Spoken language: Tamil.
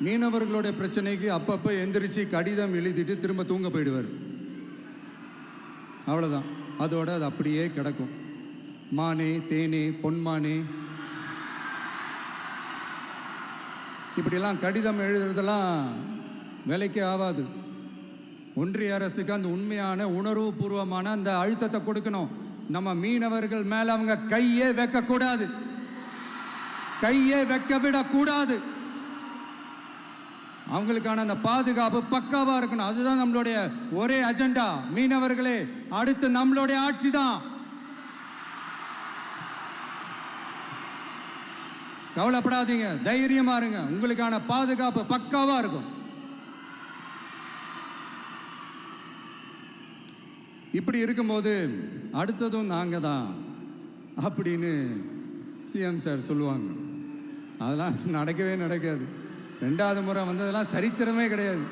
மீனவர்களுடைய பிரச்சனைக்கு அப்பப்போ எந்திரிச்சு கடிதம் எழுதிட்டு திரும்ப தூங்க போயிடுவார். அவ்வளோதான், அதோட அது அப்படியே கிடக்கும். மானே தேனே பொன்மானே இப்படிலாம் கடிதம் எழுதுறதெல்லாம் வேலைக்கே ஆகாது. ஒன்றிய அரசுக்கு அந்த உண்மையான உணர்வுபூர்வமான அந்த அழுத்தத்தை கொடுக்கணும். நம்ம மீனவர்கள் மேலே அவங்க கையே வைக்கக்கூடாது, கையே வைக்க விடக்கூடாது. அவங்களுக்கான அந்த பாதுகாப்பு பக்காவாக இருக்கணும். அதுதான் நம்மளுடைய ஒரே அஜெண்டா. மீனவர்களே, அடுத்து நம்மளுடைய ஆட்சி தான். கவலைப்படாதீங்க, தைரியமா இருங்க. உங்களுக்கான பாதுகாப்பு பக்காவா இருக்கும். இப்படி இருக்கும்போது அடுத்ததும் நாங்கள் தான் அப்படின்னு சிஎம் சார் சொல்லுவாங்க. அதெல்லாம் நடக்கவே நடக்காது. 2வது முறை வந்ததெல்லாம் சரித்திரமே கிடையாது.